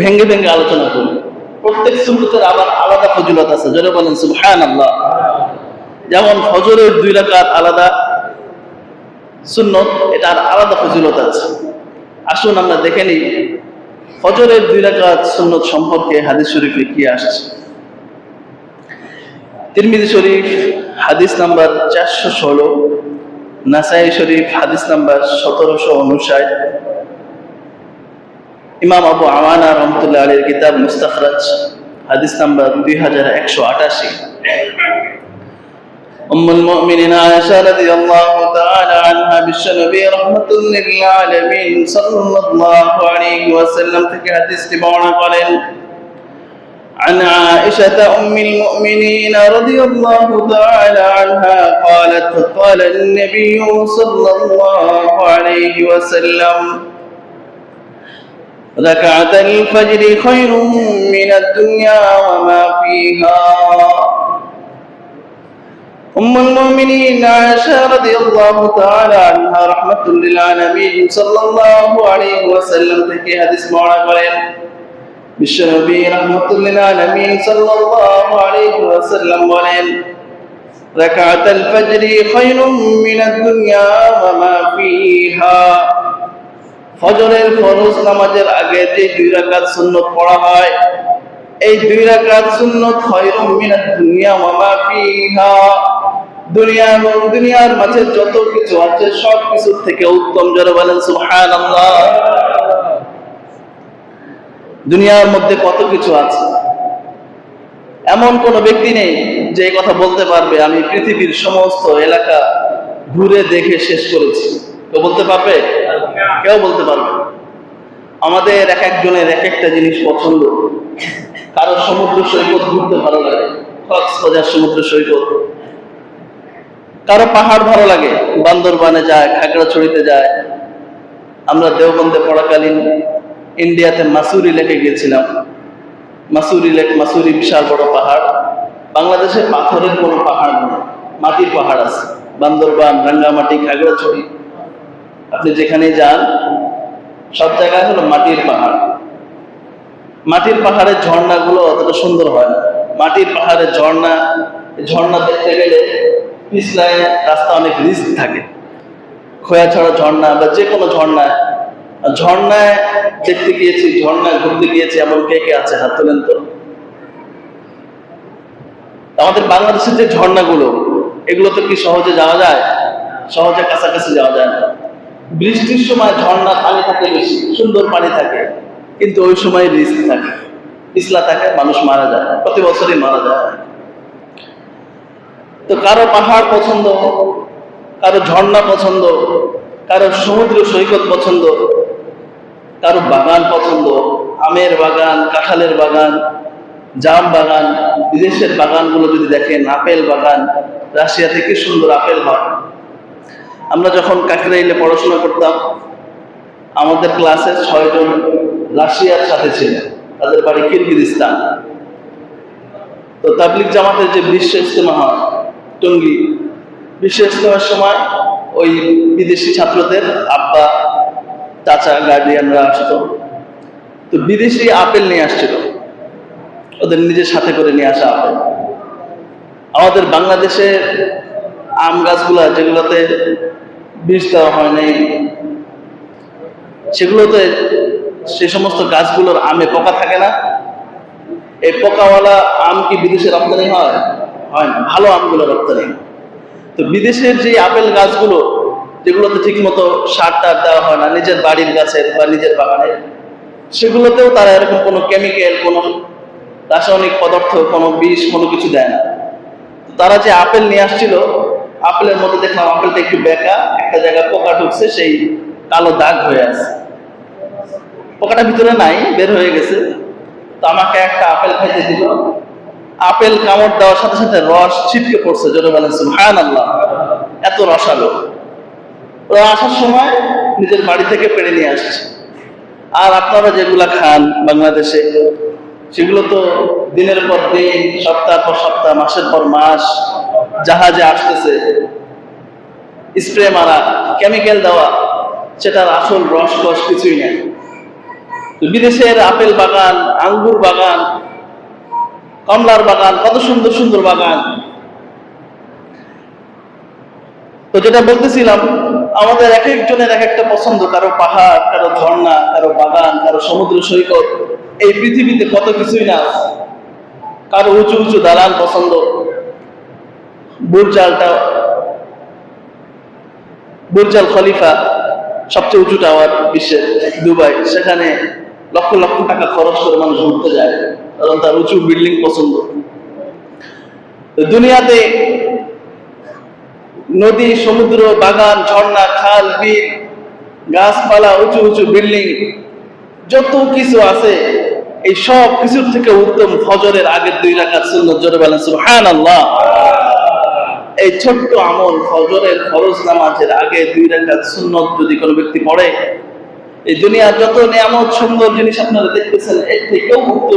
ভেঙ্গে ভেঙ্গে আলোচনা করি। প্রত্যেক সুন্নতের আবার আলাদা ফজিলত আছে, যারা বলেন সুবহানাল্লাহ। যেমন ফজরের 2 রাকাত আলাদা সুন্নত, এটার আলাদা ফজিলত আছে। আসুন আমরা দেখে নিই ফজরের 2 রাকাত সুন্নত সম্পর্কে হাদিস শরীফে কি আসছে। তিরমিজি শরীফ হাদিস নাম্বার 416, নাসাই শরীফ হাদিস নাম্বার 1759, ইমাম আবু আওয়ানা রাহমাতুল্লাহ আলাইহির কিতাব মুস্তাখরাজ হাদিস নাম্বার 2188। উম্মুল মুমিনিন আয়েশা রাদিয়াল্লাহু তাআলা আনহা বিশ্বনবী রাহমাতুল লিল আলামিন সাল্লাল্লাহু আলাইহি ওয়াসাল্লাম থেকে হাদিসটি বর্ণনা করেন। عن عائشة أم المؤمنين رضي الله تعالى عنها قالت قال النبي صلى الله عليه وسلم ركعة الفجر خير من الدنيا وما فيها। أم المؤمنين عائشة رضي الله تعالى عنها رحمة للعالمين صلى الله عليه وسلم থেকে হাদিস বর্ণনা করেন। বিশ্বনবী রাহমাতুল লিল আলামিন সাল্লাল্লাহু আলাইহি ওয়াসাল্লাম বলেন, রাকাতুল ফজরি খায়রুম মিনাদ দুনিয়া ওয়া মা ফিহা। ফজরের ফরজ নামাজের আগে যে 2 রাকাত সুন্নাত পড়া হয়, এই 2 রাকাত সুন্নাত খায়রুম মিনাদ দুনিয়া ওয়া মা ফিহা, দুনিয়া এবং দুনিয়ার মাঝে যত কিছু আছে সব কিছু থেকে উত্তম। যারা বলেন সুবহানাল্লাহ। দুনিয়ার মধ্যে কত কিছু আছে, এমন কোন ব্যক্তি নেই যে এই কথা বলতে পারবে আমি পৃথিবীর সমস্ত এলাকা ঘুরে দেখে শেষ করেছি। কেউ বলতে পারবে? কেউ বলতে পারবে। আমাদের এক একজনের এক একটা জিনিস পছন্দ। কারো সমুদ্র সৈকত ঘুরতে ভালো লাগে, কক্সবাজার সমুদ্র সৈকত। কারো পাহাড় ভালো লাগে, বান্দরবানে যায়, খাগড়াছড়িতে যায়। আমরা দেওবন্দে পড়াকালীন ইন্ডিয়াতে মাসুরি লেকে গিয়েছিলাম। মাসুরি লেক, মাসুরি বিশাল বড় পাহাড়। বাংলাদেশে পাথরের কোনো পাহাড় নেই, মাটির পাহাড় আছে। বান্দরবান, রাঙ্গামাটি, খাগড়াছড়ি, আপনি যেখানে যান সব জায়গায় হলো মাটির পাহাড়। মাটির পাহাড়ের ঝর্ণাগুলো অতটা সুন্দর হয় না। মাটির পাহাড়ের ঝর্ণা দেখতে গেলে পিছলায় রাস্তা অনেক রিস্ক থাকে। খোয়াছড়া ঝর্ণা বা যে কোনো ঝর্ণায় দেখতে গিয়েছি, ঝর্ণায় ঘুরতে গিয়েছি, এমন কে কে আছে হাত তোলেন তো। আমাদের বাংলাদেশের যে ঝর্ণাগুলো, এগুলো তো কি সহজে যাওয়া যায়? সহজে কাছাকাছি যাওয়া যায় না। বৃষ্টির সময় ঝর্ণা পানি থাকে বেশি, সুন্দর পানি থাকে, কিন্তু ওই সময় রিস্ক থাকে, পিছলা থাকে, মানুষ মারা যায়, প্রতি বছরই মারা যায়। তো কারো পাহাড় পছন্দ, কারো ঝর্ণা পছন্দ, কারো সমুদ্র সৈকত পছন্দ, কারো বাগান পছন্দ, আমের বাগান, কাঁঠালের বাগান, জাম বাগান। বিদেশের বাগানগুলো যদি দেখেন, আপেল বাগান, রাশিয়া থেকে সুন্দর আপেল হয়। আমরা যখন কাকরাইলে পড়াশোনা করতাম, আমাদের ক্লাসে 6 জন রাশিয়ার সাথে ছিলেন, তাদের বাড়ি কিরগিজস্তান। তো তাবলিগ জামাতের যে বিশ্ব ইজতেমা হয় টঙ্গী, বিশ্ব ইজতেমার সময় ওই বিদেশি ছাত্রদের আব্বা, চাচা, গার্ডিয়ানরা আসতো। তো বিদেশি আপেল নিয়ে আসছিল, ওদের নিজের সাথে করে নিয়ে আসা আপেল। আমাদের বাংলাদেশের আম গাছগুলা যেগুলোতে বীজ দেওয়া হয় নাই, সেগুলোতে সে সমস্ত গাছগুলোর আমে পোকা থাকে না। এই পোকাওয়ালা আম কি বিদেশে রপ্তানি হয়? হয় না। ভালো আমগুলো রপ্তানি। তো বিদেশের যে আপেল গাছগুলো, যেগুলোতে ঠিক মতো সার টার দেওয়া হয় না, নিজের বাড়ির গাছের বা নিজের বাগানের, সেগুলোতেও তারা এরকম কোনো কেমিক্যাল, কোনো রাসায়নিক পদার্থ, কোনো বিষ, কোনো কিছু দেয় না। তারা যে আপেল নিয়ে আসছিল, আপেলের মধ্যে দেখলাম আপেলটা একটু বেঁকা, একটা জায়গায় পোকা ঢুকছে, সেই কালো দাগ হয়ে আছে। পোকাটা ভিতরে নাই, বের হয়ে গেছে। তো আমাকে একটা আপেল খাইতে দিল। আপেল কামড় দেওয়ার সাথে সাথে রস ছিটকে পড়ছে। জোরে বলেন সুবহানাল্লাহ। এত রসালো। ওরা আসার সময় নিজের বাড়ি থেকে পেড়ে নিয়ে আসছে। আর আপনারা যেগুলা খান বাংলাদেশে, সেগুলো তো দিনের পর দিন, সপ্তাহ পর সপ্তাহ, মাসের পর মাস জাহাজে আসতেছে, স্প্রে মারা, কেমিক্যাল দেওয়া, সেটার আসল রস কিছুই নেই। বিদেশের আপেল বাগান, আঙ্গুর বাগান, কমলার বাগান, কত সুন্দর সুন্দর বাগান। তো যেটা বলতেছিলাম, আমাদের এক একজনের এক একটা পছন্দ, কারো পাহাড়, কারো ঝর্ণা, কারো বাগান, কারো সমুদ্র সৈকত। এই পৃথিবীতে কত কিছুই না, কারো উঁচু উঁচু দালান পছন্দ, বুর্জ আল খলিফা, সবচেয়ে উঁচু টাওয়ার বিশ্বের, দুবাই, সেখানে লক্ষ লক্ষ টাকা খরচ করে মানুষ ঘুরতে যায়, কারণ তার উঁচু বিল্ডিং পছন্দ। দুনিয়াতে নদী, সমুদ্র, বাগান, ঝর্ণা, খাল, বিল, গাছপালা, উঁচু উঁচু বিল্ডিং, যত কিছু আছে, এই সব কিছুর থেকে উত্তম ফজরের আগের 2 রাকাত সুন্নাত। জোরে বলেন সুবহানাল্লাহ। এই ছোট্ট আমল, ফজরের ফরজ নামাজের আগে 2 রাকাত সুন্নাত যদি কোনো ব্যক্তি পড়ে, এই দুনিয়ার যত নিয়ামত, সুন্দর জিনিস আপনারা দেখতেছেন, এর থেকেও উত্তম